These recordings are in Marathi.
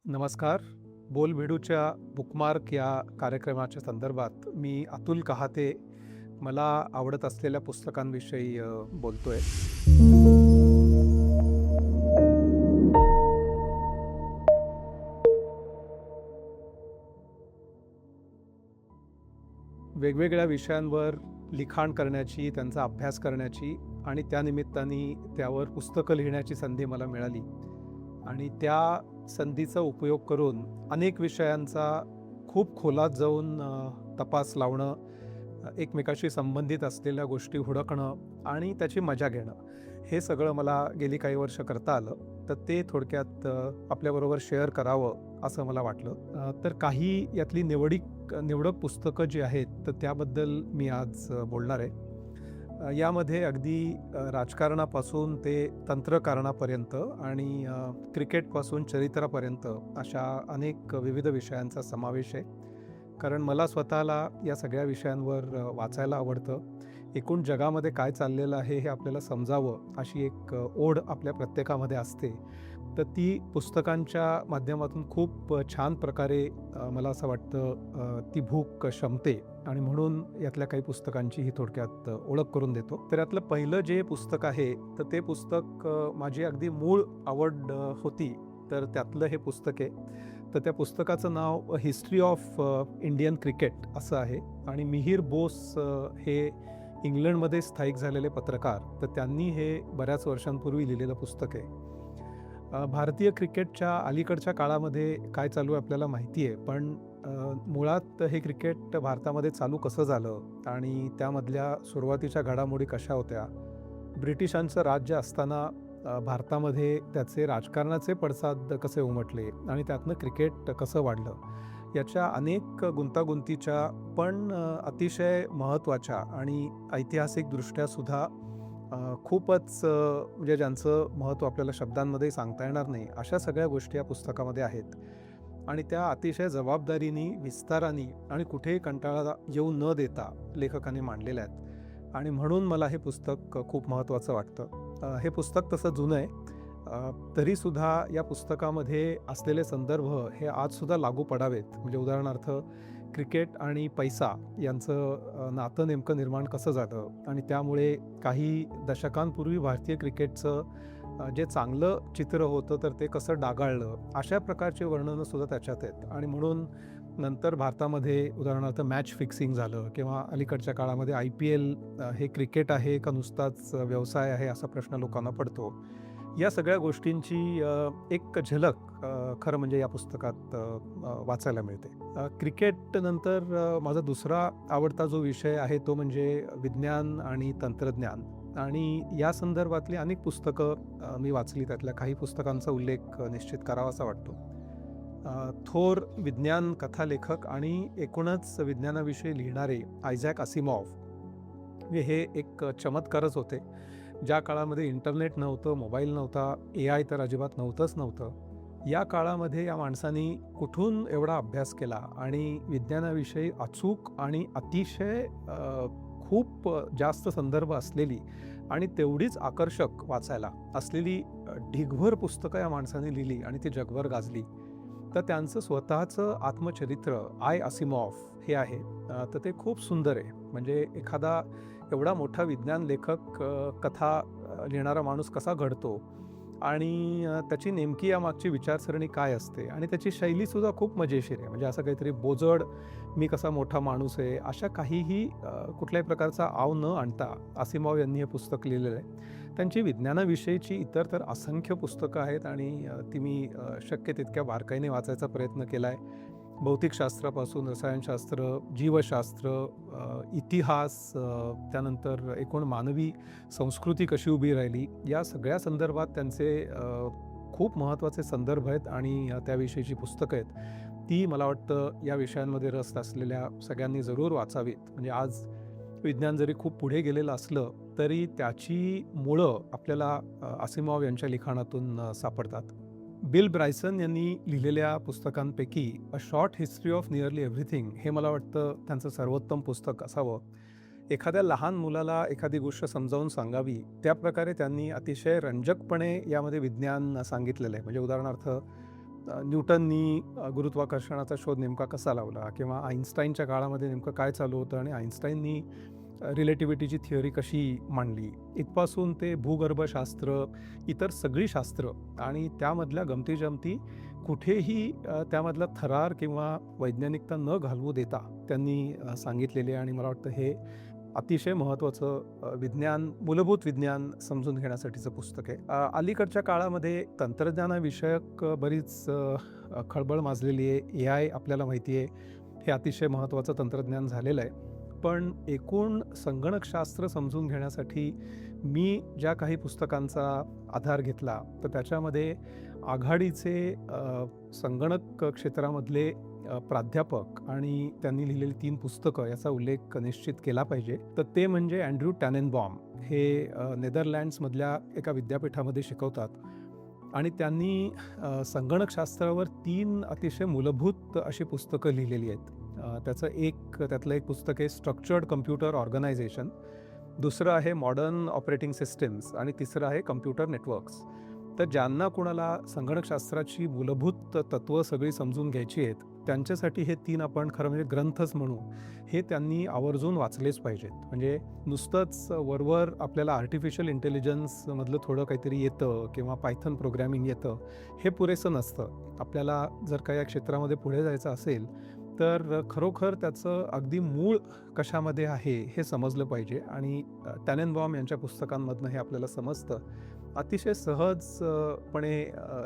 नमस्कार. बोलबिडूच्या बुकमार्क या कार्यक्रमाच्या संदर्भात मी अतुल कहाते मला आवडत असलेल्या पुस्तकांविषयी बोलतोय. वेगवेगळ्या विषयांवर लिखाण करण्याची, त्यांचा अभ्यास करण्याची आणि त्यानिमित्ताने त्यावर पुस्तकं लिहिण्याची संधी मला मिळाली आणि त्या संधीचा उपयोग करून अनेक विषयांचा खूप खोलात जाऊन तपास लावणं, एकमेकाशी संबंधित असलेल्या गोष्टी हुडकणं आणि त्याची मजा घेणं, हे सगळं मला गेली काही वर्ष करता आलं. तर ते थोडक्यात आपल्याबरोबर शेअर करावं असं मला वाटलं. तर काही यातली निवडक पुस्तकं जी आहेत तर त्याबद्दल मी आज बोलणार आहे. यामध्ये अगदी राजकारणापासून ते तंत्रकारणापर्यंत आणि क्रिकेटपासून चरित्रापर्यंत अशा अनेक विविध विषयांचा समावेश आहे. कारण मला स्वतःला या सगळ्या विषयांवर वाचायला आवडतं. एकूण जगामध्ये काय चाललेलं आहे हे आपल्याला समजावं अशी एक ओढ आपल्या प्रत्येकामध्ये असते. तर ती पुस्तकांच्या माध्यमातून खूप छान प्रकारे मला असं वाटतं ती भूक शमते आणि म्हणून यातल्या काही पुस्तकांची ही थोडक्यात ओळख करून देतो. तर यातलं पहिलं जे पुस्तक आहे तर ते पुस्तक माझी अगदी मूळ आवड होती, तर त्यातलं हे पुस्तक आहे. तर त्या पुस्तकाचं नाव हिस्ट्री ऑफ इंडियन क्रिकेट असं आहे आणि मिहीर बोस हे इंग्लंडमध्ये स्थायिक झालेले पत्रकार, तर त्यांनी हे बऱ्याच वर्षांपूर्वी लिहिलेलं पुस्तक आहे. भारतीय क्रिकेटच्या अलीकडच्या काळामध्ये काय चालू आहे आपल्याला माहिती आहे, पण मुळात हे क्रिकेट भारतामध्ये चालू कसं झालं आणि त्यामधल्या सुरुवातीच्या घडामोडी कशा होत्या, ब्रिटिशांचं राज्य असताना भारतामध्ये त्याचे राजकारणाचे पडसाद कसे उमटले आणि त्यातनं क्रिकेट कसं वाढलं, याच्या अनेक गुंतागुंतीच्या पण अतिशय महत्त्वाच्या आणि ऐतिहासिकदृष्ट्या सुद्धा खूपच म्हणजे ज्यांचं महत्त्व आपल्याला शब्दांमध्ये सांगता येणार नाही, अशा सगळ्या गोष्टी या पुस्तकामध्ये आहेत आणि त्या अतिशय जबाबदारीने, विस्ताराने आणि कुठेही कंटाळा येऊ न देता लेखकाने मांडलेल्या आहेत आणि म्हणून मला हे पुस्तक खूप महत्त्वाचं वाटतं. हे पुस्तक तसं जुनं आहे, तरीसुद्धा या पुस्तकामध्ये असलेले संदर्भ हे आजसुद्धा लागू पडावेत. म्हणजे उदाहरणार्थ क्रिकेट आणि पैसा यांचं नातं नेमकं निर्माण कसं झालं आणि त्यामुळे काही दशकांपूर्वी भारतीय क्रिकेटचं जे चांगलं चित्र होतं तर ते कसं डागाळलं, अशा प्रकारचे वर्णनंसुद्धा त्याच्यात आहेत आणि म्हणून नंतर भारतामध्ये उदाहरणार्थ मॅच फिक्सिंग झालं किंवा अलीकडच्या काळामध्ये IPL हे क्रिकेट आहे का नुसताच व्यवसाय आहे असा प्रश्न लोकांना पडतो. या सगळ्या गोष्टींची एक झलक खरं म्हणजे या पुस्तकात वाचायला मिळते. क्रिकेट नंतर माझा दुसरा आवडता जो विषय आहे तो म्हणजे विज्ञान आणि तंत्रज्ञान आणि या संदर्भातली अनेक पुस्तकं मी वाचली. त्यातल्या काही पुस्तकांचा उल्लेख निश्चित करावासा वाटतो. थोर विज्ञान कथालेखक आणि एकूणच विज्ञानाविषयी लिहिणारे आयझॅक असिमॉव्ह हे एक चमत्कारच होते. ज्या काळामध्ये इंटरनेट नव्हतं, मोबाईल नव्हता, AI तर अजिबात नव्हतं. या काळामध्ये या माणसांनी कुठून एवढा अभ्यास केला आणि विज्ञानाविषयी अचूक आणि अतिशय खूप जास्त संदर्भ असलेली आणि तेवढीच आकर्षक वाचायला असलेली ढिगभर पुस्तकं या माणसाने लिहिली आणि ती जगभर गाजली. तर त्यांचं स्वतःचं आत्मचरित्र आय असिमॉव्ह हे आहे. तर ते खूप सुंदर आहे. म्हणजे एखादा एवढा मोठा विज्ञान लेखक कथा लिहिणारा माणूस कसा घडतो आणि त्याची नेमकी यामागची विचारसरणी काय असते आणि त्याची शैलीसुद्धा खूप मजेशीर आहे. म्हणजे असं काहीतरी बोजड मी कसा मोठा माणूस आहे अशा काहीही कुठल्याही प्रकारचा आव न आणता असिमॉव्ह यांनी हे पुस्तक लिहिलेलं आहे. त्यांची विज्ञानाविषयीची इतर तर असंख्य पुस्तकं आहेत आणि ती मी शक्य तितक्या बारकाईने वाचायचा प्रयत्न केला आहे. भौतिकशास्त्रापासून रसायनशास्त्र, जीवशास्त्र, इतिहास, त्यानंतर एकूण मानवी संस्कृती कशी उभी राहिली, या सगळ्या संदर्भात त्यांचे खूप महत्त्वाचे संदर्भ आहेत आणि त्याविषयीची पुस्तकं आहेत. ती मला वाटतं या विषयांमध्ये रस असलेल्या सगळ्यांनी जरूर वाचावीत. म्हणजे आज विज्ञान जरी खूप पुढे गेलेलं असलं तरी त्याची मुळं आपल्याला असिमॉव्ह यांच्या लिखाणातून सापडतात. बिल ब्रायसन यांनी लिहिलेल्या पुस्तकांपैकी a short history of nearly everything हे मला वाटतं त्यांचं सर्वोत्तम पुस्तक असावं. एखाद्या लहान मुलाला एखादी गोष्ट समजावून सांगावी त्याप्रकारे त्यांनी अतिशय रंजकपणे यामध्ये विज्ञान सांगितलेलं आहे. म्हणजे उदाहरणार्थ न्यूटननी गुरुत्वाकर्षणाचा शोध नेमका कसा लावला, किंवा आईन्स्टाईनच्या काळामध्ये नेमकं काय चालू होतं आणि आईन्स्टाईननी रिलेटिव्हिटीची थिअरी कशी मांडली, इथपासून ते भूगर्भशास्त्र, इतर सगळी शास्त्र आणि त्यामधल्या गमतीजमती कुठेही त्यामधला थरार किंवा वैज्ञानिकता न घालवू देता त्यांनी सांगितलेले. आणि मला वाटतं हे अतिशय महत्त्वाचं विज्ञान, मूलभूत विज्ञान समजून घेण्यासाठीचं पुस्तक आहे. अलीकडच्या काळामध्ये तंत्रज्ञानाविषयक बरीच खळबळ माजलेली आहे. AI आपल्याला माहिती आहे, हे अतिशय महत्त्वाचं तंत्रज्ञान झालेलं आहे. पण एकूण संगणकशास्त्र समजून घेण्यासाठी मी ज्या काही पुस्तकांचा आधार घेतला, तर त्याच्यामध्ये आघाडीचे संगणक क्षेत्रामधले प्राध्यापक आणि त्यांनी लिहिलेली 3 पुस्तकं याचा उल्लेख निश्चित केला पाहिजे. तर ते म्हणजे अँड्र्यू टॅनेनबॉम, हे नेदरलँड्समधल्या एका विद्यापीठामध्ये शिकवतात आणि त्यांनी संगणकशास्त्रावर 3 अतिशय मूलभूत अशी पुस्तकं लिहिलेली आहेत. त्यातलं एक पुस्तक आहे स्ट्रक्चर्ड कम्प्युटर ऑर्गनायझेशन, दुसरं आहे मॉडर्न ऑपरेटिंग सिस्टम्स आणि तिसरं आहे कम्प्युटर नेटवर्क्स. तर ज्यांना कोणाला संगणकशास्त्राची मूलभूत तत्त्वं सगळी समजून घ्यायची आहेत, त्यांच्यासाठी हे 3 आपण खरं म्हणजे ग्रंथच म्हणू, हे त्यांनी आवर्जून वाचलेच पाहिजेत. म्हणजे नुसतंच वरवर आपल्याला आर्टिफिशियल इंटेलिजन्समधलं थोडं काहीतरी येतं किंवा पायथन प्रोग्रॅमिंग येतं, हे पुरेसं नसतं. आपल्याला जर का या क्षेत्रामध्ये पुढे जायचं असेल तर खरोखर त्याचं अगदी मूळ कशामध्ये आहे हे समजलं पाहिजे. आणि टॅनेनबॉम यांच्या पुस्तकांमधनं हे आपल्याला समजतं. अतिशय सहजपणे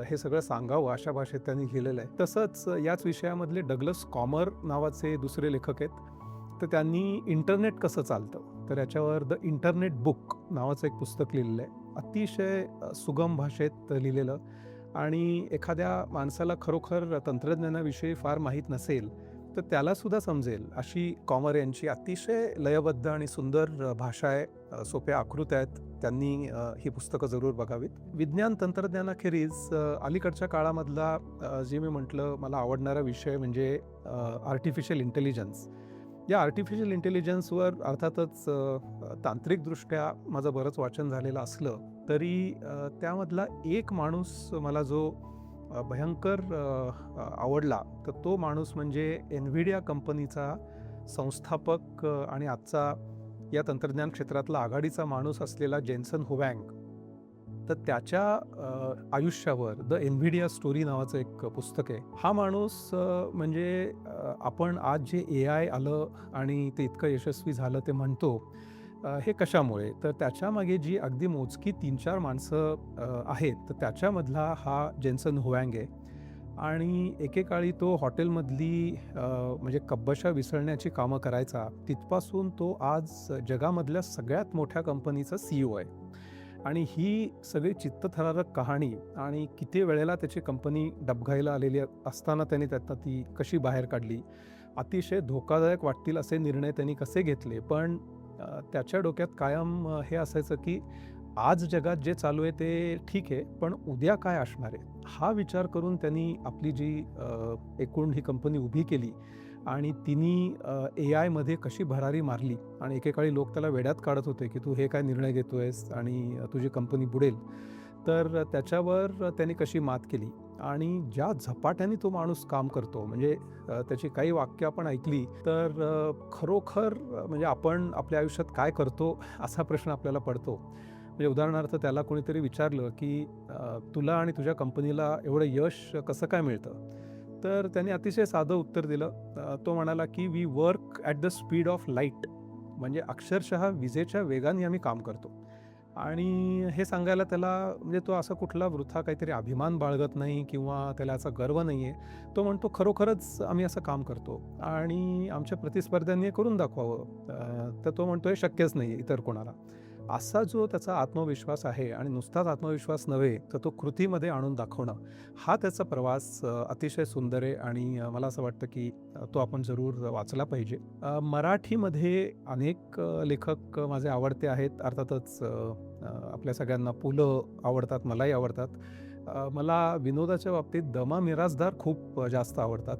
हे सगळं सांगावं अशा भाषेत त्यांनी लिहिलेलं आहे. तसंच याच विषयामधले डग्लस कॉमर नावाचे दुसरे लेखक आहेत. तर त्यांनी इंटरनेट कसं चालतं, तर याच्यावर द इंटरनेट बुक नावाचं एक पुस्तक लिहिलेलं आहे. अतिशय सुगम भाषेत लिहिलेलं. आणि एखाद्या माणसाला खरोखर तंत्रज्ञानाविषयी फार माहीत नसेल तर त्यालासुद्धा समजेल अशी कॉमर यांची अतिशय लयबद्ध आणि सुंदर भाषा आहे, सोप्या आकृत्या आहेत. त्यांनी ही पुस्तकं जरूर बघावीत. विज्ञान तंत्रज्ञानाखेरीज अलीकडच्या काळामधला जे मी म्हटलं मला आवडणारा विषय म्हणजे आर्टिफिशियल इंटेलिजन्स. या आर्टिफिशियल इंटेलिजन्सवर अर्थातच तांत्रिकदृष्ट्या माझं बरंच वाचन झालेलं असलं तरी त्यामधला एक माणूस मला जो भयंकर आवडला, तर तो माणूस म्हणजे एनव्हिडिया कंपनीचा संस्थापक आणि आजचा या तंत्रज्ञान क्षेत्रातला आघाडीचा माणूस असलेला जेन्सन हुवँग. तर त्याच्या आयुष्यावर द एनव्हिडिया स्टोरी नावाचं एक पुस्तक आहे. हा माणूस म्हणजे आपण आज जे AI आलं आणि ते इतकं यशस्वी झालं ते म्हणतो, हे कशामुळे, तर त्याच्यामागे जी अगदी मोजकी 3-4 माणसं आहेत, तर त्याच्यामधला हा जेन्सन हुवँग आहे. आणि एकेकाळी तो हॉटेलमधली म्हणजे कब्बशा विसळण्याची कामं करायचा. तिथपासून तो आज जगामधल्या सगळ्यात मोठ्या कंपनीचा CEO आहे. आणि ही सगळी चित्तथरारक कहाणी आणि किती वेळेला त्याची कंपनी डबघाईला आलेली असताना त्यांनी त्यातनं ती कशी बाहेर काढली, अतिशय धोकादायक वाटतील असे निर्णय त्यांनी कसे घेतले, पण त्याच्या डोक्यात कायम हे असायचं की आज जगात जे चालू आहे ते ठीक आहे, पण उद्या काय असणार आहे, हा विचार करून त्यांनी आपली जी एकूण ही कंपनी उभी केली आणि तिने AI मध्ये कशी भरारी मारली. आणि एकेकाळी लोक त्याला वेड्यात काढत होते की तू हे काय निर्णय घेतोयस आणि तुझी कंपनी बुडेल. तर त्याच्यावर त्यांनी कशी मात केली आणि ज्या झपाट्याने तो माणूस काम करतो, म्हणजे त्याची काही वाक्य आपण ऐकली तर खरोखर म्हणजे आपण आपल्या आयुष्यात काय करतो असा प्रश्न आपल्याला पडतो. म्हणजे उदाहरणार्थ त्याला कोणीतरी विचारलं की तुला आणि तुझ्या कंपनीला एवढं यश कसं काय मिळतं, तर त्याने अतिशय साधं उत्तर दिलं. तो म्हणाला की we work at the speed of light, म्हणजे अक्षरशः विजेच्या वेगाने आम्ही काम करतो. आणि हे सांगायला त्याला म्हणजे तो असा कुठला वृथा काहीतरी अभिमान बाळगत नाही किंवा त्याला असा गर्व नाही आहे. तो म्हणतो खरोखरच आम्ही असं काम करतो आणि आमच्या प्रतिस्पर्ध्यांनी हे करून दाखवावं. तर तो म्हणतो हे शक्यच नाही इतर कोणाला. असा जो त्याचा आत्मविश्वास आहे आणि नुसताच आत्मविश्वास नव्हे तर तो कृतीमध्ये आणून दाखवणं, हा त्याचा प्रवास अतिशय सुंदर आहे आणि मला असं वाटतं की तो आपण जरूर वाचला पाहिजे. मराठीमध्ये अनेक लेखक माझे आवडते आहेत. अर्थातच आपल्या सगळ्यांना पु ल आवडतात, मलाही आवडतात. मला विनोदाच्या बाबतीत दमा मिरासदार खूप जास्त आवडतात.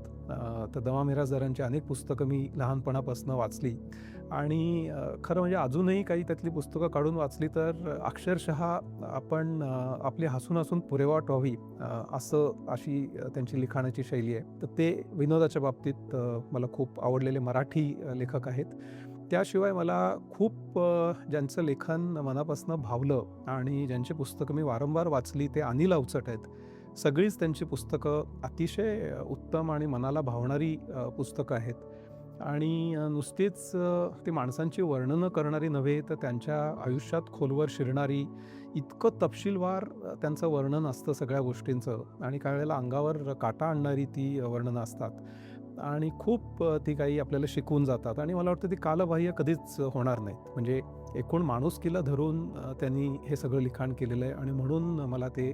तर दमा मिरासदारांची अनेक पुस्तकं मी लहानपणापासून वाचली आणि खरं म्हणजे अजूनही काही त्यातली पुस्तकं काढून वाचली तर अक्षरशः आपण आपली हसून पुरेवाट व्हावी अशी त्यांची लिखाणाची शैली आहे. तर ते विनोदाच्या बाबतीत मला खूप आवडलेले मराठी लेखक आहेत. त्याशिवाय मला खूप ज्यांचं लेखन मनापासून भावलं आणि ज्यांची पुस्तकं मी वारंवार वाचली ते अनिल अवचट आहेत. सगळीच त्यांची पुस्तकं अतिशय उत्तम आणि मनाला भावणारी पुस्तकं आहेत आणि नुसतीच ती माणसांची वर्णनं करणारी नव्हे तर त्यांच्या आयुष्यात खोलवर शिरणारी इतकं तपशीलवार त्यांचं वर्णन असतं सगळ्या गोष्टींचं आणि काही वेळेला अंगावर काटा आणणारी ती वर्णनं असतात आणि खूप ती काही आपल्याला शिकवून जातात आणि मला वाटतं ती कालबाह्य कधीच होणार नाहीत. म्हणजे एकूण माणुसकीला धरून त्यांनी हे सगळं लिखाण केलेलं आहे आणि म्हणून मला ते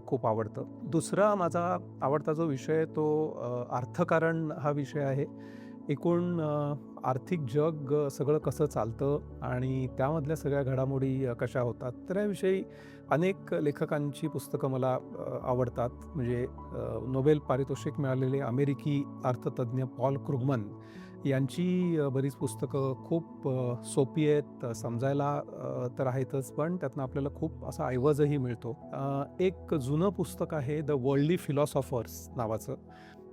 खूप आवडतं. दुसरा माझा आवडता जो विषय आहे तो अर्थकारण हा विषय आहे. एकूण आर्थिक जग सगळं कसं चालतं आणि त्यामधल्या सगळ्या घडामोडी कशा होतात. तर याविषयी अनेक लेखकांची पुस्तकं मला आवडतात. म्हणजे नोबेल पारितोषिक मिळालेले अमेरिकी अर्थतज्ञ पॉल क्रुगमन यांची बरीच पुस्तकं खूप सोपी आहेत, समजायला तर आहेतच, पण त्यातनं आपल्याला खूप असा ऐवजही मिळतो. एक जुनं पुस्तक आहे द वर्ल्डली फिलॉसॉफर्स नावाचं.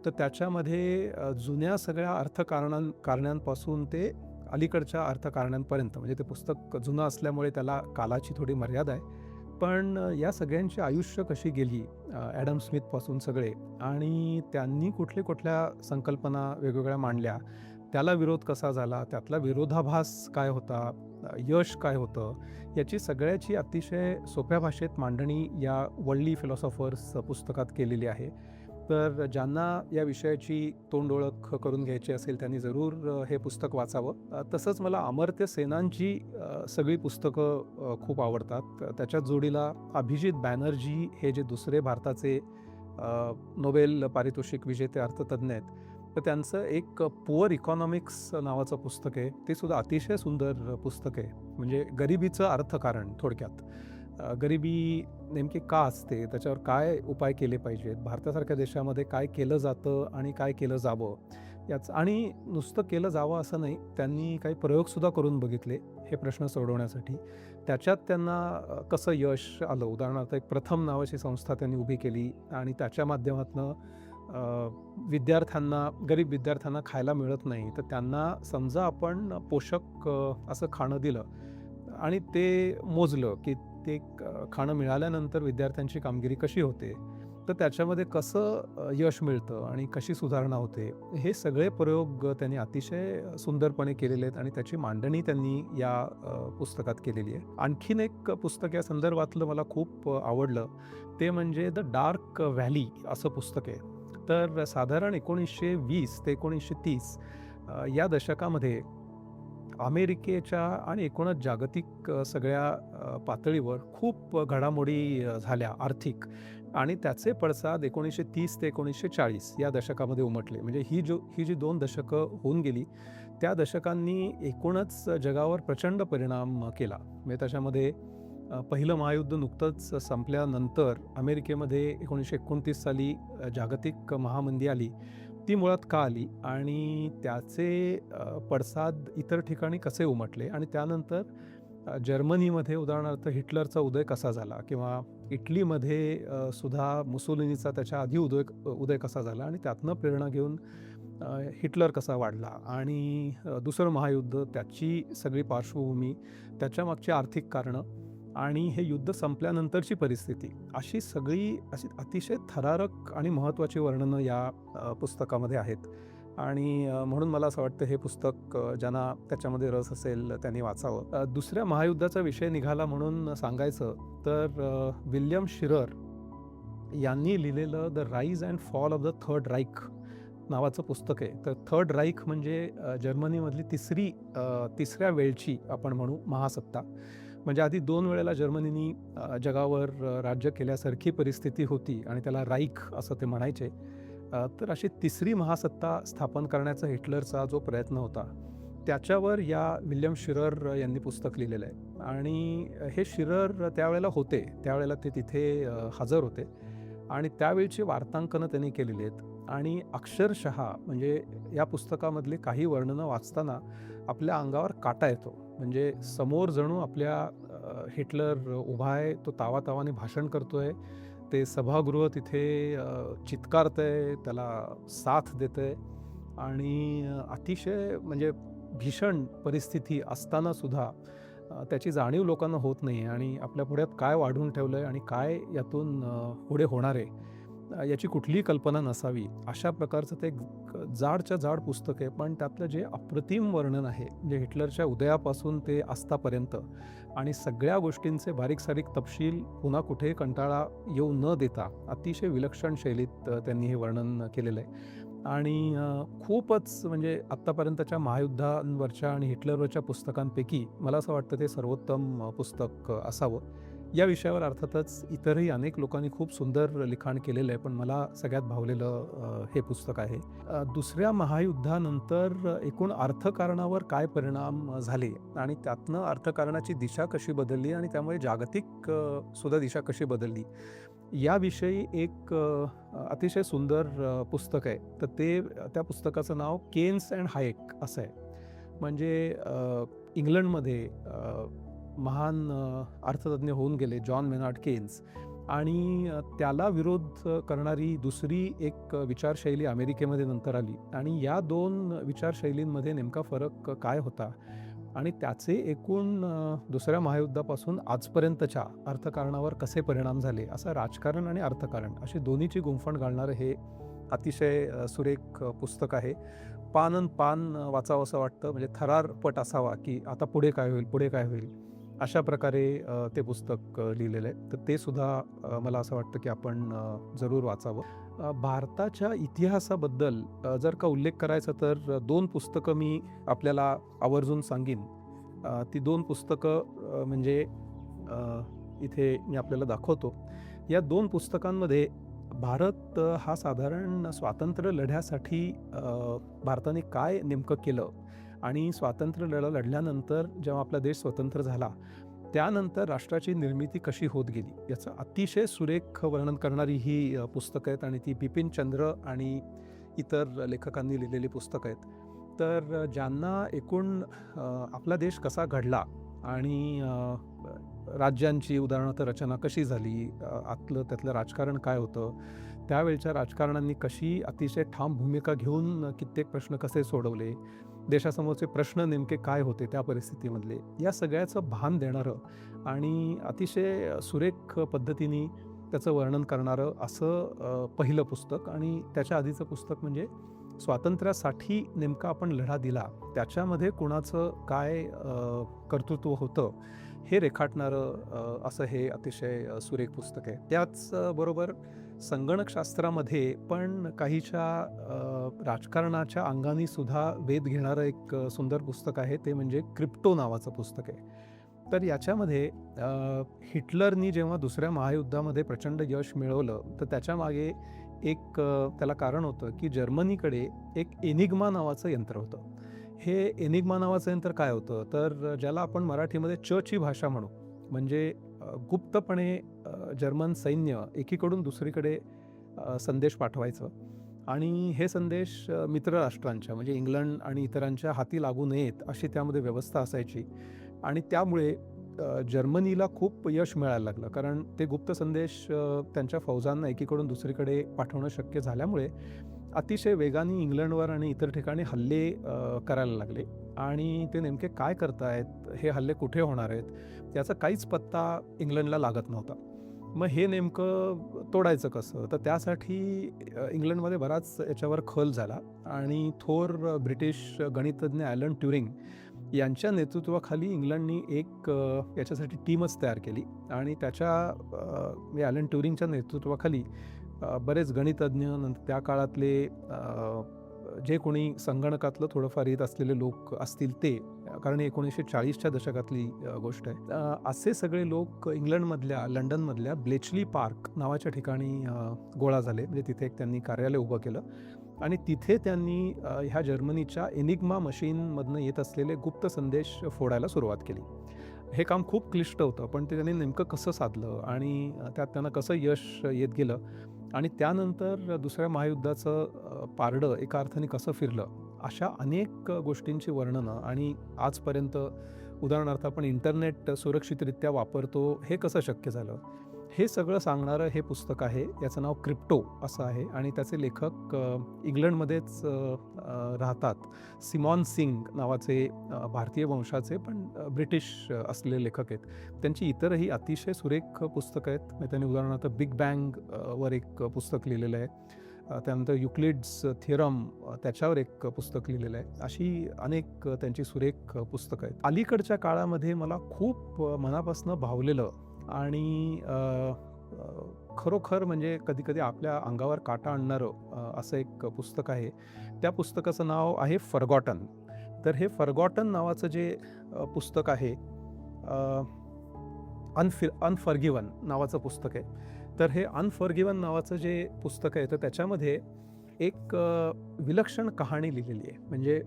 तर त्याच्यामध्ये जुन्या सगळ्या कारणांपासून ते अलीकडच्या अर्थकारणांपर्यंत म्हणजे ते पुस्तक जुनं असल्यामुळे त्याला कालाची थोडी मर्यादा आहे. पण या सगळ्यांची आयुष्य कशी गेली ॲडम स्मिथपासून सगळे आणि त्यांनी कुठल्या संकल्पना वेगवेगळ्या मांडल्या, त्याला विरोध कसा झाला, त्यातला विरोधाभास काय होता, यश काय होतं, याची सगळ्याची अतिशय सोप्या भाषेत मांडणी या वर्ल्डली फिलॉसॉफर्स पुस्तकात केलेली आहे. तर ज्यांना या विषयाची तोंड ओळख करून घ्यायची असेल त्यांनी जरूर हे पुस्तक वाचावं. तसंच मला अमर्त्य सेनांची सगळी पुस्तकं खूप आवडतात. त्याच्याच जोडीला अभिजित बॅनर्जी हे जे दुसरे भारताचे नोबेल पारितोषिक विजेते अर्थतज्ञ आहेत, तर त्यांचं एक पुअर इकॉनॉमिक्स नावाचं पुस्तक आहे. ते सुद्धा अतिशय सुंदर पुस्तक आहे. म्हणजे गरिबीचं अर्थकारण थोडक्यात. गरिबी नेमकी का असते, त्याच्यावर काय उपाय केले पाहिजेत, भारतासारख्या देशामध्ये काय केलं जातं आणि काय केलं जावं याचं, आणि नुसतं केलं जावं असं नाही, त्यांनी काही प्रयोगसुद्धा करून बघितले हे प्रश्न सोडवण्यासाठी. त्याच्यात त्यांना कसं यश आलं. उदाहरणार्थ एक प्रथम नावाची संस्था त्यांनी उभी केली आणि त्याच्या माध्यमातून गरीब विद्यार्थ्यांना खायला मिळत नाही, तर त्यांना समजा आपण पोषक असं खाणं दिलं आणि ते मोजलं की ते खाणं मिळाल्यानंतर विद्यार्थ्यांची कामगिरी कशी होते, तर त्याच्यामध्ये कसं यश मिळतं आणि कशी सुधारणा होते, हे सगळे प्रयोग त्यांनी अतिशय सुंदरपणे केलेले आहेत आणि त्याची मांडणी त्यांनी या पुस्तकात केलेली आहे. आणखीन एक पुस्तक या संदर्भातलं मला खूप आवडलं, ते म्हणजे द डार्क व्हॅली असं पुस्तक आहे. तर साधारण 1920 ते 1930 या दशकामध्ये अमेरिकेच्या आणि एकूणच जागतिक सगळ्या पातळीवर खूप घडामोडी झाल्या आर्थिक, आणि त्याचे पडसाद 1930 ते 1940 या दशकामध्ये उमटले. म्हणजे ही जी 2 दशकं होऊन गेली, त्या दशकांनी एकूणच जगावर प्रचंड परिणाम केला. म्हणजे त्याच्यामध्ये पहिलं महायुद्ध नुकतंच संपल्यानंतर अमेरिकेमध्ये 1929 साली जागतिक महामंदी आली. ती मुळात का आली आणि त्याचे पडसाद इतर ठिकाणी कसे उमटले आणि त्यानंतर जर्मनीमध्ये उदाहरणार्थ हिटलरचा उदय कसा झाला, किंवा इटलीमध्ये सुद्धा मुसोलिनीचा त्याच्या आधी उदय कसा झाला आणि त्यातनं प्रेरणा घेऊन हिटलर कसा वाढला, आणि दुसरं महायुद्ध, त्याची सगळी पार्श्वभूमी, त्याच्यामागची आर्थिक कारणं आणि हे युद्ध संपल्यानंतरची परिस्थिती, अशी अतिशय थरारक आणि महत्त्वाची वर्णनं या पुस्तकामध्ये आहेत. आणि म्हणून मला असं वाटतं हे पुस्तक ज्यांना त्याच्यामध्ये रस असेल त्यांनी वाचावं. दुसऱ्या महायुद्धाचा विषय निघाला म्हणून सांगायचं तर विल्यम शिरर यांनी लिहिलेलं the rise and fall of the third Raik नावाचं पुस्तक आहे. तर थर्ड राईक म्हणजे जर्मनीमधली तिसऱ्या वेळची आपण म्हणू महासत्ता. म्हणजे आधी 2 वेळेला जर्मनीनी जगावर राज्य केल्यासारखी परिस्थिती होती आणि त्याला राईक असं ते म्हणायचे. तर अशी तिसरी महासत्ता स्थापन करण्याचा हिटलरचा जो प्रयत्न होता, त्याच्यावर या विल्यम शिरर यांनी पुस्तक लिहिलेलं आहे. आणि हे शिरर त्यावेळेला होते, त्यावेळेला ते तिथे हजर होते आणि त्यावेळची वार्तांकनं त्यांनी केलेली आहेत. आणि अक्षरशः म्हणजे या पुस्तकामधले काही वर्णनं वाचताना आपल्या अंगावर काटा येतो. म्हणजे समोर जणू आपल्या हिटलर उभा आहे, तो तावातावाने भाषण करतोय, ते सभागृह तिथे चित्कारतंय, त्याला साथ देतंय आणि अतिशय म्हणजे भीषण परिस्थिती असताना सुद्धा त्याची जाणीव लोकांना होत नाही आहे आणि आपल्या पुढ्यात काय वाढून ठेवलं आहे आणि काय यातून पुढे होणार आहे याची कुठलीही कल्पना नसावी, अशा प्रकारचं ते जाडच्या जाड पुस्तक आहे. पण त्यातलं जे अप्रतिम वर्णन आहे, म्हणजे हिटलरच्या उदयापासून ते आस्तापर्यंत आणि सगळ्या गोष्टींचे बारीक सारीक तपशील पुन्हा कुठे कंटाळा येऊ न देता अतिशय विलक्षण शैलीत त्यांनी हे वर्णन केलेलं आहे. आणि खूपच म्हणजे आत्तापर्यंतच्या महायुद्धांवरच्या आणि हिटलरवरच्या पुस्तकांपैकी मला असं वाटतं ते सर्वोत्तम पुस्तक असावं. या विषयावर अर्थातच इतरही अनेक लोकांनी खूप सुंदर लिखाण केलेलं आहे, पण मला सगळ्यात भावलेलं हे पुस्तक आहे. दुसऱ्या महायुद्धानंतर एकूण अर्थकारणावर काय परिणाम झाले आणि त्यातनं अर्थकारणाची दिशा कशी बदलली आणि त्यामुळे जागतिक सुद्धा दिशा कशी बदलली याविषयी एक अतिशय सुंदर पुस्तक आहे. तर त्या पुस्तकाचं नाव केन्स अँड हायेक असं आहे. म्हणजे इंग्लंडमध्ये महान अर्थतज्ञ होऊन गेले जॉन मेनार्ड केन्स आणि त्याला विरोध करणारी दुसरी एक विचारशैली अमेरिकेमध्ये नंतर आली आणि या दोन विचारशैलींमध्ये नेमका फरक काय होता आणि त्याचे एकूण दुसऱ्या महायुद्धापासून आजपर्यंतच्या अर्थकारणावर कसे परिणाम झाले, असं राजकारण आणि अर्थकारण अशी दोन्हीची गुंफण घालणारं हे अतिशय सुरेख पुस्तक आहे. पान पान वाचावं असं वाटतं, म्हणजे थरारपट असावा की आता पुढे काय होईल, पुढे काय होईल, अशा प्रकारे ते पुस्तक लिहिलेलं आहे. तर ते सुद्धा मला असं वाटतं की आपण जरूर वाचावं. भारताच्या इतिहासाबद्दल जर का उल्लेख करायचा तर दोन पुस्तकं मी आपल्याला आवर्जून सांगीन. ती दोन पुस्तकं म्हणजे इथे मी आपल्याला दाखवतो. या दोन पुस्तकांमध्ये भारत हा साधारण स्वातंत्र्य लढ्यासाठी भारताने काय नेमकं केलं आणि स्वातंत्र्य लढा लढल्यानंतर जेव्हा आपला देश स्वतंत्र झाला त्यानंतर राष्ट्राची निर्मिती कशी होत गेली याचं अतिशय सुरेख वर्णन करणारी ही पुस्तकं आहेत आणि ती बिपिन चंद्र आणि इतर लेखकांनी लिहिलेली पुस्तकं आहेत. तर ज्यांना एकूण आपला देश कसा घडला आणि राज्यांची उदाहरणार्थ रचना कशी झाली, त्यातलं राजकारण काय होतं, त्यावेळच्या राजकारण्यांनी कशी अतिशय ठाम भूमिका घेऊन कित्येक प्रश्न कसे सोडवले, देशासमोरचे प्रश्न नेमके काय होते त्या परिस्थितीमधले, या सगळ्याचं भान देणारं आणि अतिशय सुरेख पद्धतीने त्याचं वर्णन करणारं असं पहिलं पुस्तक. आणि त्याच्या आधीचं पुस्तक म्हणजे स्वातंत्र्यासाठी नेमका आपण लढा दिला त्याच्यामध्ये कुणाचं काय कर्तृत्व होतं हे रेखाटणारं असं हे अतिशय सुरेख पुस्तक आहे. त्याच बरोबर संगणकशास्त्रामध्ये पण काहीच्या राजकारणाच्या अंगाने सुद्धा वेध घेणारं एक सुंदर पुस्तक आहे, ते म्हणजे क्रिप्टो नावाचं पुस्तक आहे. तर याच्यामध्ये हिटलरनी जेव्हा दुसऱ्या महायुद्धामध्ये प्रचंड यश मिळवलं तर त्याच्यामागे एक त्याला कारण होतं की जर्मनीकडे एक एनिग्मा नावाचं यंत्र होतं. हे एनिग्मा नावाचं यंत्र काय होतं तर ज्याला आपण मराठीमध्ये ची भाषा म्हणू, म्हणजे गुप्तपणे जर्मन सैन्य एकीकडून दुसरीकडे संदेश पाठवायचं आणि हे संदेश मित्रराष्ट्रांच्या म्हणजे इंग्लंड आणि इतरांच्या हाती लागू नयेत अशी त्यामध्ये व्यवस्था असायची. आणि त्यामुळे जर्मनीला खूप यश मिळायला लागलं, कारण ते गुप्त संदेश त्यांच्या फौजांना एकीकडून दुसरीकडे पाठवणं शक्य झाल्यामुळे अतिशय वेगाने इंग्लंडवर आणि इतर ठिकाणी हल्ले करायला लागले. आणि ते नेमके काय करतायत, हे हल्ले कुठे होणार आहेत याचा काहीच पत्ता इंग्लंडला लागत नव्हता. मग हे नेमकं तोडायचं कसं, तर त्यासाठी इंग्लंडमध्ये बराच याच्यावर खल झाला आणि थोर ब्रिटिश गणितज्ञ ॲलन ट्युरिंग यांच्या नेतृत्वाखाली इंग्लंडनी एक याच्यासाठी टीमच तयार केली आणि ॲलन ट्युरिंगच्या नेतृत्वाखाली बरेच गणितज्ञ, नंतर त्या काळातले जे कोणी संगणकातलं थोडंफार येत असलेले लोक असतील ते, कारण 1940च्या दशकातली गोष्ट आहे. असे सगळे लोक इंग्लंडमधल्या, लंडनमधल्या ब्लेचली पार्क नावाच्या ठिकाणी गोळा झाले. म्हणजे तिथे एक त्यांनी कार्यालय उभं केलं आणि तिथे त्यांनी ह्या जर्मनीच्या एनिग्मा मशीनमधनं येत असलेले गुप्त संदेश फोडायला सुरुवात केली. हे काम खूप क्लिष्ट होतं, पण ते त्यांनी नेमकं कसं साधलं आणि त्यात त्यांना कसं यश येत गेलं आणि त्यानंतर दुसऱ्या महायुद्धाचं पारडं एका अर्थाने कसं फिरलं, अशा अनेक गोष्टींची वर्णनं आणि आजपर्यंत उदाहरणार्थ आपण इंटरनेट सुरक्षितरित्या वापरतो हे कसं शक्य झालं, हे सगळं सांगणारं हे पुस्तक आहे. याचं नाव क्रिप्टो असं आहे आणि त्याचे लेखक इंग्लंडमध्येच राहतात. सिमॉन सिंग नावाचे भारतीय वंशाचे पण ब्रिटिश असलेले लेखक आहेत. त्यांची इतरही अतिशय सुरेख पुस्तकं आहेत. म्हणजे त्यांनी उदाहरणार्थ बिग बँग वर एक पुस्तक लिहिलेलं आहे. त्यानंतर युक्लिड्स थिअरम त्याच्यावर एक पुस्तक लिहिलेलं आहे. अशी अनेक त्यांची सुरेख पुस्तकं आहेत. अलीकडच्या काळामध्ये मला खूप मनापासून भावलेलं आणि खरोखर म्हणजे कधी-कधी आपल्या अंगावर काटा आणणारं असं एक पुस्तक आहे. त्या पुस्तकाचं नाव आहे फॉरगॉटन. तर हे फॉरगॉटन नावाचं जे पुस्तक आहे, अनफॉरगिवन नावाचं पुस्तक आहे. तर हे अनफॉरगिवन नावाचं जे पुस्तक आहे, तर त्याच्यामध्ये एक विलक्षण कहाणी लिहिलेली आहे. म्हणजे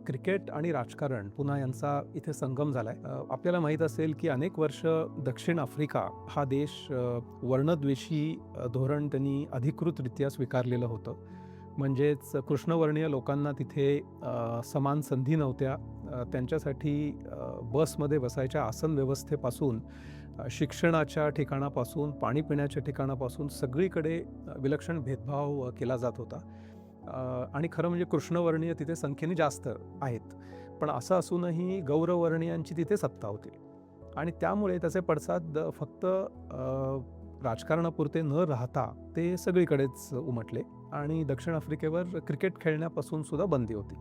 क्रिकेट आणि राजकारण पुन्हा यांचा इथे संगम झाला आहे. आपल्याला माहीत असेल की अनेक वर्ष दक्षिण आफ्रिका हा देश वर्णद्वेषी धोरण त्यांनी अधिकृतरित्या स्वीकारलेलं होतं. म्हणजेच कृष्णवर्णीय लोकांना तिथे समान संधी नव्हत्या. त्यांच्यासाठी बसमध्ये बसायच्या आसन व्यवस्थेपासून, शिक्षणाच्या ठिकाणापासून, पाणी पिण्याच्या ठिकाणापासून सगळीकडे विलक्षण भेदभाव केला जात होता. आणि खरं म्हणजे कृष्णवर्णीय तिथे संख्येने जास्त आहेत, पण असं असूनही गौरवर्णीयांची तिथे सत्ता होती आणि त्यामुळे त्याचे पडसाद फक्त राजकारणापुरते न राहता ते सगळीकडेच उमटले आणि दक्षिण आफ्रिकेवर क्रिकेट खेळण्यापासून सुद्धा बंदी होती.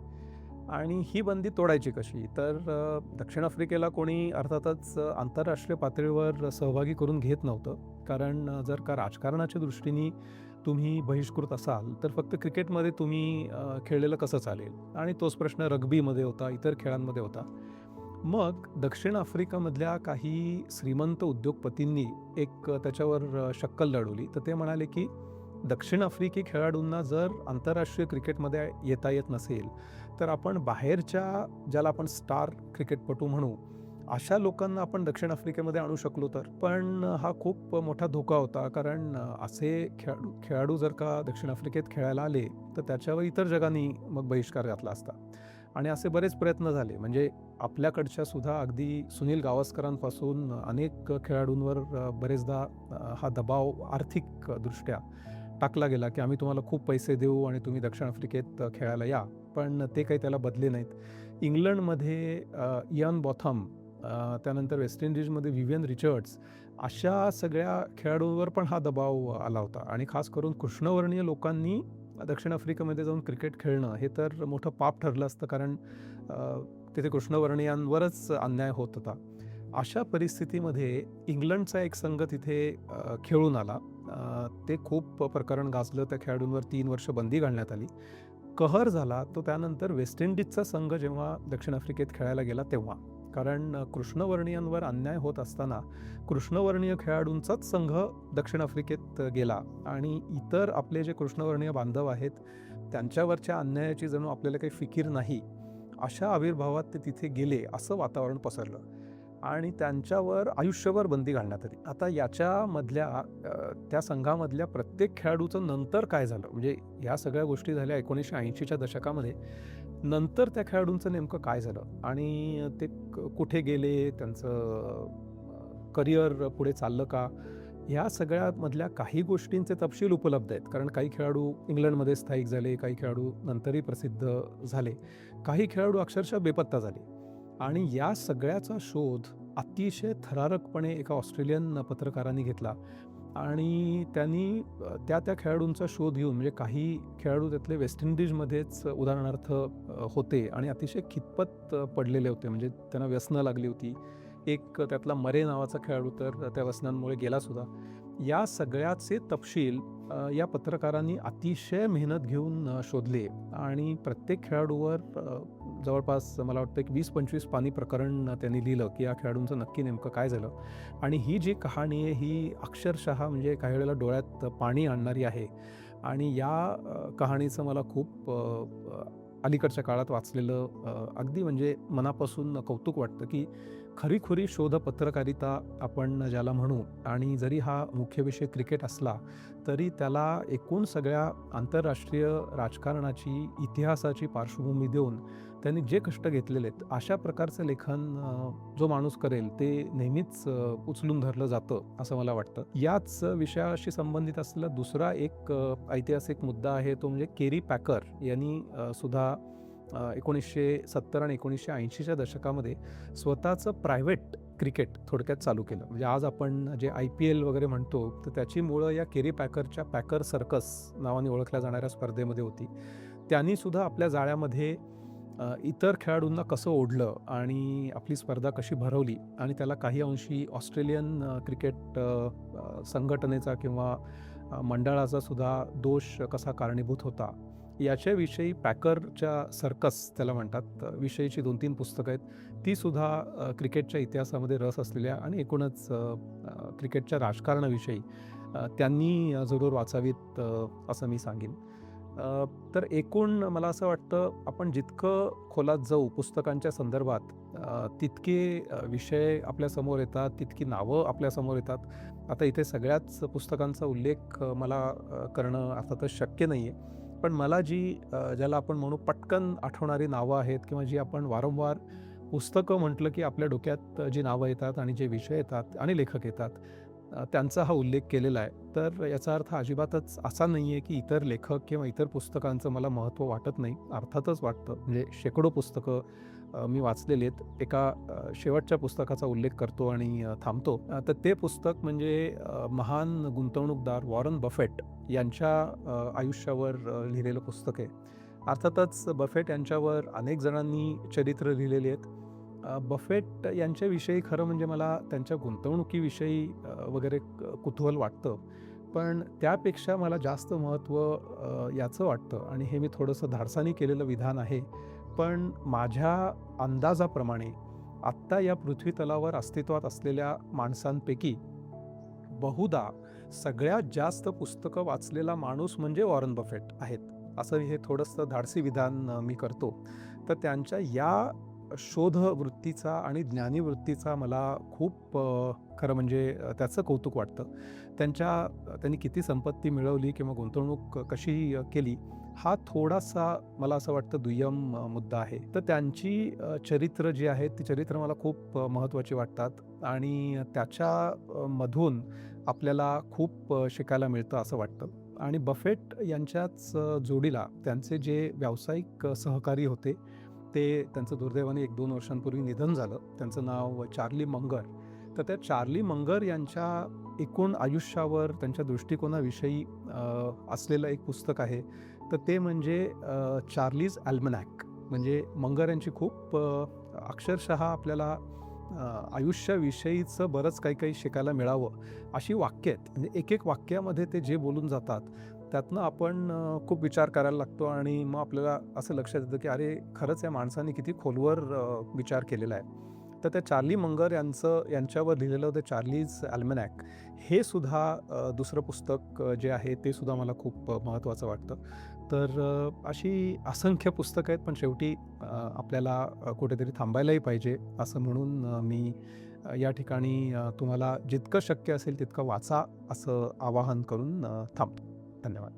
आणि ही बंदी तोडायची कशी? तर दक्षिण आफ्रिकेला कोणी अर्थातच आंतरराष्ट्रीय पातळीवर सहभागी करून घेत नव्हतं, कारण जर का राजकारणाच्या दृष्टीने तुम्ही बहिष्कृत असाल तर फक्त क्रिकेटमध्ये तुम्ही खेळलेलं कसं चालेल, आणि तोच प्रश्न रग्बीमध्ये होता, इतर खेळांमध्ये होता. मग दक्षिण आफ्रिकामधल्या काही श्रीमंत उद्योगपतींनी एक त्याच्यावर शक्कल लढवली. तर ते म्हणाले की दक्षिण आफ्रिकी खेळाडूंना जर आंतरराष्ट्रीय क्रिकेटमध्ये येता येत नसेल तर आपण बाहेरच्या, ज्याला आपण स्टार क्रिकेटपटू म्हणू, अशा लोकांना आपण दक्षिण आफ्रिकेमध्ये आणू शकलो तर. पण हा खूप मोठा धोका होता, कारण असे खेळाडू जर का दक्षिण आफ्रिकेत खेळायला आले तर त्याच्यावर इतर जगांनी मग बहिष्कार घातला असता. आणि असे बरेच प्रयत्न झाले. म्हणजे आपल्याकडच्या सुद्धा अगदी सुनील गावस्करांपासून अनेक खेळाडूंवर बरेचदा हा दबाव आर्थिक दृष्ट्या टाकला गेला की आम्ही तुम्हाला खूप पैसे देऊ आणि तुम्ही दक्षिण आफ्रिकेत खेळायला या, पण ते काही त्याला बदले नाहीत. इंग्लंडमध्ये इयान बॉथम, त्यानंतर वेस्ट इंडिजमध्ये विवियन रिचर्ड्स, अशा सगळ्या खेळाडूंवर पण हा दबाव आला होता. आणि खास करून कृष्णवर्णीय लोकांनी दक्षिण आफ्रिकेमध्ये जाऊन क्रिकेट खेळणं हे तर मोठं पाप ठरलं असतं, कारण तिथे कृष्णवर्णीयांवरच अन्याय होत होता. अशा परिस्थितीमध्ये इंग्लंडचा एक संघ तिथे खेळून आला. ते खूप प्रकरण गाजलं. त्या खेळाडूंवर 3 वर्ष बंदी घालण्यात आली. कहर झाला तो त्यानंतर वेस्ट इंडिजचा संघ जेव्हा दक्षिण आफ्रिकेत खेळायला गेला तेव्हा. कारण कृष्णवर्णीयांवर अन्याय होत असताना कृष्णवर्णीय खेळाडूंचाच संघ दक्षिण आफ्रिकेत गेला आणि इतर आपले जे कृष्णवर्णीय बांधव आहेत त्यांच्यावरच्या अन्यायाची जणू आपल्याला काही फिकीर नाही, अशा आविर्भावात ते तिथे गेले असं वातावरण पसरलं आणि त्यांच्यावर आयुष्यभर बंदी घालण्यात आली. आता याच्यामधल्या त्या संघामधल्या प्रत्येक खेळाडूचं नंतर काय झालं, म्हणजे ह्या सगळ्या गोष्टी झाल्या 1980च्या दशकामध्ये. नंतर त्या खेळाडूंचं नेमकं काय झालं आणि ते कुठे गेले, त्यांचं करिअर पुढे चाललं का, ह्या सगळ्यामधल्या काही गोष्टींचे तपशील उपलब्ध आहेत. कारण काही खेळाडू इंग्लंडमध्ये स्थायिक झाले, काही खेळाडू नंतरही प्रसिद्ध झाले, काही खेळाडू अक्षरशः बेपत्ता झाले. आणि या सगळ्याचा शोध अतिशय थरारकपणे एका ऑस्ट्रेलियन पत्रकारांनी घेतला आणि त्यांनी त्या खेळाडूंचा शोध घेऊन, म्हणजे काही खेळाडू त्यातले वेस्ट इंडिजमध्येच उदाहरणार्थ होते आणि अतिशय खितपत पडलेले होते, म्हणजे त्यांना व्यसनं लागली होती. एक त्यातला मरे नावाचा खेळाडू तर त्या व्यसनांमुळे गेला सुद्धा. या सगळ्याचे तपशील या पत्रकारांनी अतिशय मेहनत घेऊन शोधले आणि प्रत्येक खेळाडूवर जवळपास मला वाटतं एक 20-25 पानी प्रकरण त्यांनी लिहिलं की या खेळाडूंचं नक्की नेमकं काय झालं. आणि ही जी कहाणी आहे ही अक्षरशः म्हणजे काही वेळेला डोळ्यात पाणी आणणारी आहे. आणि या कहाणीचं मला खूप अलीकडच्या काळात वाचलेलं अगदी म्हणजे मनापासून कौतुक वाटतं की खरीखुरी शोध पत्रकारिता आपण ज्याला म्हणू. आणि जरी हा मुख्य विषय क्रिकेट असला तरी त्याला एकूण सगळ्या आंतरराष्ट्रीय राजकारणाची, इतिहासाची पार्श्वभूमी देऊन त्यांनी जे कष्ट घेतलेले आहेत, अशा प्रकारचं लेखन जो माणूस करेल ते नेहमीच उचलून धरलं जातं असं मला वाटतं. याच विषयाशी संबंधित असलेला दुसरा एक ऐतिहासिक मुद्दा आहे तो म्हणजे केरी पॅकर यांनी सुद्धा 1970 आणि 1980च्या दशकामध्ये स्वतःचं प्रायव्हेट क्रिकेट थोडक्यात चालू केलं. म्हणजे आज आपण जे IPL वगैरे म्हणतो तर त्याची मुळं या केरी पॅकरच्या पॅकर सर्कस नावाने ओळखल्या जाणाऱ्या स्पर्धेमध्ये होती. त्यांनी सुद्धा आपल्या जाळ्यामध्ये इतर खेळाडूंना कसं ओढलं आणि आपली स्पर्धा कशी भरवली आणि त्याला काही अंशी ऑस्ट्रेलियन क्रिकेट संघटनेचा किंवा मंडळाचा सुद्धा दोष कसा कारणीभूत होता याच्याविषयी पॅकरच्या सर्कस त्याला म्हणतात विषयीची 2-3 पुस्तकं आहेत. ती सुद्धा क्रिकेटच्या इतिहासामध्ये रस असलेल्या आणि एकूणच क्रिकेटच्या राजकारणाविषयी त्यांनी जरूर वाचावीत असं मी सांगेन. तर एकूण मला असं वाटतं आपण जितकं खोलात जाऊ पुस्तकांच्या संदर्भात तितके विषय आपल्यासमोर येतात, तितकी नावं आपल्यासमोर येतात. आता इथे सगळ्याच पुस्तकांचा उल्लेख मला करणं अर्थातच शक्य नाही आहे. पण मला ज्याला आपण म्हणू पटकन आठवणारी नावं आहेत किंवा जी आपण वारंवार पुस्तकं म्हटलं की आपल्या डोक्यात जी नावं येतात आणि जे विषय येतात आणि लेखक येतात त्यांचा हा उल्लेख केलेला आहे. तर याचा अर्थ अजिबातच असा नाही आहे की इतर लेखक किंवा इतर पुस्तकांचं मला महत्त्व वाटत नाही. अर्थातच वाटतं. म्हणजे शेकडो पुस्तकं मी वाचलेली आहेत. एका शेवटच्या पुस्तकाचा उल्लेख करतो आणि थांबतो. तर ते पुस्तक म्हणजे महान गुंतवणूकदार वॉरन बफेट यांच्या आयुष्यावर लिहिलेलं पुस्तक आहे. अर्थातच बफेट यांच्यावर अनेक जणांनी चरित्र लिहिलेली आहेत. बफेट यांच्याविषयी खरं म्हणजे मला त्यांच्या गुंतवणुकीविषयी वगैरे कुतूहल वाटतं. पण त्यापेक्षा मला जास्त महत्त्व याचं वाटतं आणि हे मी थोडंसं धाडसानी केलेलं विधान आहे. पण माझ्या अंदाजाप्रमाणे आत्ता या पृथ्वीतलावर अस्तित्वात असलेल्या माणसांपैकी बहुधा सगळ्यात जास्त पुस्तकं वाचलेला माणूस म्हणजे वॉरन बफेट आहेत. असं हे थोडंसं धाडसी विधान मी करतो. तर त्यांच्या या शोधवृत्तीचा आणि ज्ञानीवृत्तीचा मला खूप खरं म्हणजे त्याचं कौतुक वाटतं. त्यांनी किती संपत्ती मिळवली किंवा गुंतवणूक कशी केली हा थोडासा मला असं वाटतं दुय्यम मुद्दा आहे. तर त्यांची चरित्र जी आहेत ती चरित्र मला खूप महत्त्वाची वाटतात आणि त्याच्यामधून आपल्याला खूप शिकायला मिळतं असं वाटतं. आणि बफेट यांच्याच जोडीला त्यांचे जे व्यावसायिक सहकारी होते ते त्यांचं दुर्दैवाने 1-2 वर्षांपूर्वी निधन झालं. त्यांचं नाव चार्ली मंगर. तर त्या चार्ली मंगर यांच्या एकूण आयुष्यावर त्यांच्या दृष्टिकोनाविषयी असलेलं एक पुस्तक आहे. तर ते म्हणजे चार्लीज अल्मनॅक. म्हणजे मंगर यांची खूप अक्षरशः आपल्याला आयुष्याविषयीचं बरंच काही शिकायला मिळावं अशी वाक्य आहेत. म्हणजे एक वाक्यामध्ये ते जे बोलून जातात त्यातनं आपण खूप विचार करायला लागतो आणि मग आपल्याला असं लक्षात येतं की अरे खरंच या माणसाने किती खोलवर विचार केलेला आहे. तर त्या चार्ली मंगर यांच्यावर लिहिलेलं द चार्लीज अल्मनॅक हे सुद्धा दुसरं पुस्तक जे आहे ते सुद्धा मला खूप महत्त्वाचं वाटतं. तर अशी असंख्य पुस्तकं आहेत पण शेवटी आपल्याला कुठेतरी थांबायलाही पाहिजे असं म्हणून मी या ठिकाणी तुम्हाला जितकं शक्य असेल तितकं वाचा असं आवाहन करून थांबतो. धन्यवाद.